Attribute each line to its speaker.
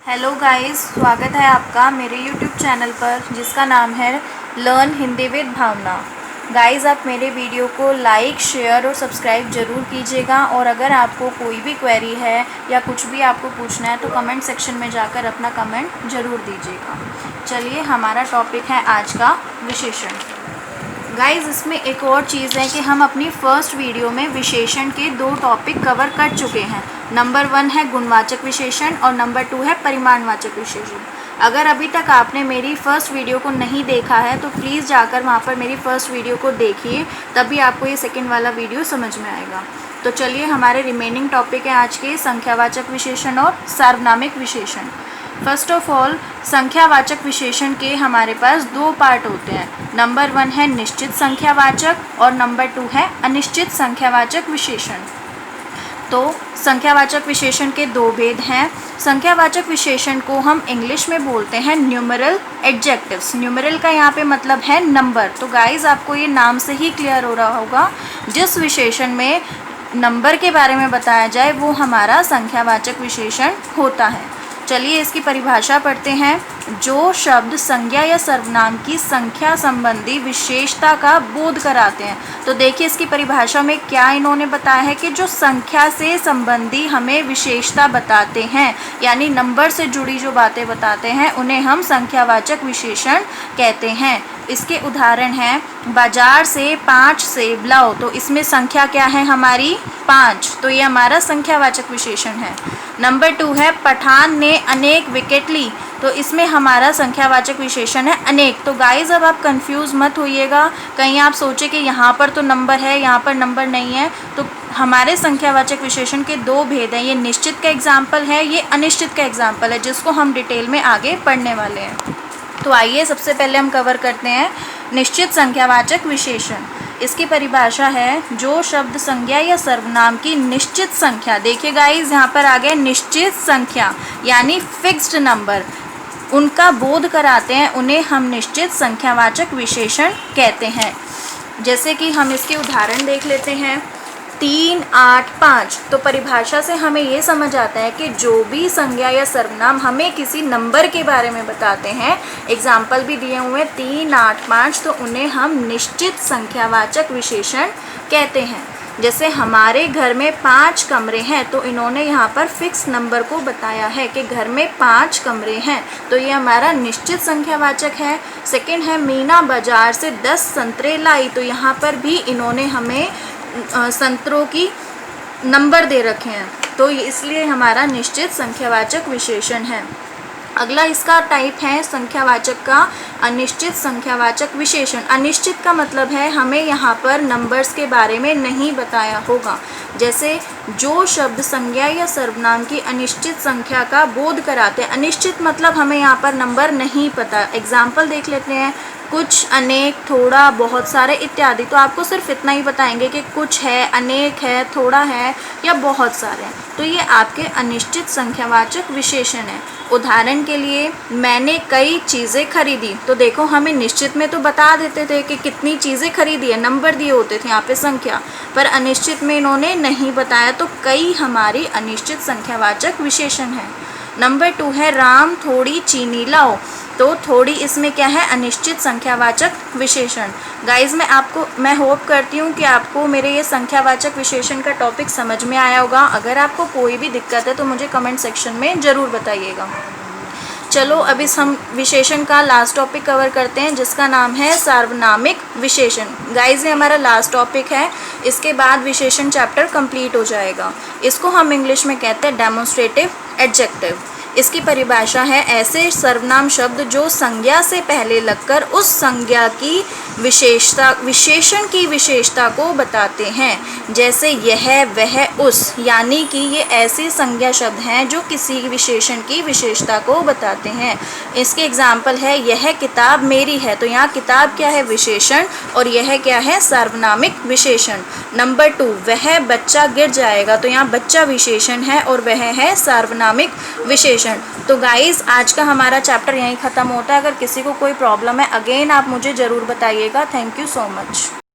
Speaker 1: Hello guys, स्वागत है आपका मेरे यूट्यूब चैनल पर जिसका नाम है learn Hindi with Bhavna. Guys, आप मेरे वीडियो को लाइक, शेयर और सब्सक्राइब ज़रूर कीजिएगा। और अगर आपको कोई भी क्वेरी है या कुछ भी आपको पूछना है तो कमेंट सेक्शन में जाकर अपना कमेंट ज़रूर दीजिएगा। चलिए, हमारा टॉपिक है आज का विशेषण। गाइस, इसमें एक और चीज़ है कि हम अपनी फर्स्ट वीडियो में विशेषण के 2 टॉपिक कवर कर चुके हैं। नंबर 1 है गुणवाचक विशेषण और नंबर 2 है परिमाणवाचक विशेषण। अगर अभी तक आपने मेरी फर्स्ट वीडियो को नहीं देखा है तो प्लीज़ जाकर वहाँ पर मेरी फर्स्ट वीडियो को देखिए, तभी आपको ये सेकंड वाला वीडियो समझ में आएगा। तो चलिए, हमारे रिमेनिंग टॉपिक है आज के संख्यावाचक विशेषण और सार्वनामिक विशेषण। फर्स्ट ऑफ ऑल, संख्यावाचक विशेषण के हमारे पास 2 पार्ट होते हैं। नंबर 1 है निश्चित संख्यावाचक और नंबर 2 है अनिश्चित संख्यावाचक विशेषण। तो संख्यावाचक विशेषण के 2 भेद हैं। संख्यावाचक विशेषण को हम इंग्लिश में बोलते हैं न्यूमेरल एडजेक्टिव्स। न्यूमेरल का यहाँ पे मतलब है नंबर। तो गाइज, आपको ये नाम से ही क्लियर हो रहा होगा, जिस विशेषण में नंबर के बारे में बताया जाए वो हमारा संख्यावाचक विशेषण होता है। चलिए, इसकी परिभाषा पढ़ते हैं। जो शब्द संज्ञा या सर्वनाम की संख्या संबंधी विशेषता का बोध कराते हैं। तो देखिए, इसकी परिभाषा में क्या इन्होंने बताया है कि जो संख्या से संबंधी हमें विशेषता बताते हैं, यानी नंबर से जुड़ी जो बातें बताते हैं, उन्हें हम संख्यावाचक विशेषण कहते हैं। इसके उदाहरण हैं, बाजार से 5 सेब लाओ। तो इसमें संख्या क्या है हमारी? 5। तो ये हमारा संख्यावाचक विशेषण है। नंबर 2 है पठान ने अनेक विकेट ली। तो इसमें हमारा संख्यावाचक विशेषण है अनेक। तो गाइज, अब आप कंफ्यूज मत होइएगा, कहीं आप सोचे कि यहाँ पर तो नंबर है, यहाँ पर नंबर नहीं है। तो हमारे संख्यावाचक विशेषण के 2 भेद हैं। ये निश्चित का एग्जाम्पल है, ये अनिश्चित का एग्जाम्पल है, जिसको हम डिटेल में आगे पढ़ने वाले हैं। तो आइए, सबसे पहले हम कवर करते हैं निश्चित संख्यावाचक विशेषण। इसकी परिभाषा है, जो शब्द संज्ञा या सर्वनाम की निश्चित संख्या, देखिए गाइज, यहाँ पर आ गए निश्चित संख्या यानी फिक्स्ड नंबर, उनका बोध कराते हैं, उन्हें हम निश्चित संख्यावाचक विशेषण कहते हैं। जैसे कि हम इसके उदाहरण देख लेते हैं। 3, 8, 5। तो परिभाषा से हमें ये समझ आता है कि जो भी संज्ञा या सर्वनाम हमें किसी नंबर के बारे में बताते हैं, एग्जाम्पल भी दिए हुए 3, 8, 5, तो उन्हें हम निश्चित संख्यावाचक विशेषण कहते हैं। जैसे हमारे घर में 5 कमरे हैं, तो इन्होंने यहाँ पर फिक्स नंबर को बताया है कि घर में 5 कमरे हैं, तो ये हमारा निश्चित संख्यावाचक है। सेकंड है, मीना बाजार से 10 संतरे लाई। तो यहाँ पर भी इन्होंने हमें संतरों की नंबर दे रखे हैं, तो इसलिए हमारा निश्चित संख्यावाचक विशेषण है। अगला इसका टाइप है संख्यावाचक का अनिश्चित संख्यावाचक विशेषण। अनिश्चित का मतलब है हमें यहाँ पर नंबर्स के बारे में नहीं बताया होगा। जैसे जो शब्द संज्ञा या सर्वनाम की अनिश्चित संख्या का बोध कराते हैं। अनिश्चित मतलब हमें यहाँ पर नंबर नहीं पता। एग्जाम्पल देख लेते हैं, कुछ, अनेक, थोड़ा, बहुत सारे इत्यादि। तो आपको सिर्फ इतना ही बताएंगे कि कुछ है, अनेक है, थोड़ा है या बहुत सारे हैं। तो ये आपके अनिश्चित संख्यावाचक विशेषण है। उदाहरण के लिए, मैंने कई चीज़ें खरीदी। तो देखो, हमें निश्चित में तो बता देते थे कि कितनी चीज़ें खरीदी है, नंबर दिए होते थे यहाँ पे संख्या, पर अनिश्चित में इन्होंने नहीं बताया, तो कई हमारी अनिश्चित संख्यावाचक विशेषण है। नंबर 2 है राम थोड़ी चीनी लाओ। तो थोड़ी इसमें क्या है? अनिश्चित संख्यावाचक विशेषण। गाइज, मैं होप करती हूँ कि आपको मेरे ये संख्यावाचक विशेषण का टॉपिक समझ में आया होगा। अगर आपको कोई भी दिक्कत है तो मुझे कमेंट सेक्शन में ज़रूर बताइएगा। चलो, अब हम विशेषण का लास्ट टॉपिक कवर करते हैं, जिसका नाम है सार्वनामिक विशेषण। गाइज, ये हमारा लास्ट टॉपिक है, इसके बाद विशेषण चैप्टर कंप्लीट हो जाएगा। इसको हम इंग्लिश में कहते हैं डेमोन्स्ट्रेटिव एडजेक्टिव। इसकी परिभाषा है, ऐसे सर्वनाम शब्द जो संज्ञा से पहले लगकर उस संज्ञा की विशेषण की विशेषता को बताते हैं। जैसे यह, वह, उस, यानी कि ये ऐसे संज्ञा शब्द हैं जो किसी विशेषण की विशेषता को बताते हैं। इसके एग्जाम्पल है, यह किताब मेरी है। तो यहाँ किताब क्या है? विशेषण, और यह क्या है? सार्वनामिक विशेषण। नंबर 2, वह बच्चा गिर जाएगा। तो यहाँ बच्चा विशेषण है और वह है सार्वनामिक विशेषण। तो गाइज, आज का हमारा चैप्टर यहीं ख़त्म होता है। अगर किसी को कोई प्रॉब्लम है, अगेन आप मुझे ज़रूर बताइएगा। Thank you so much.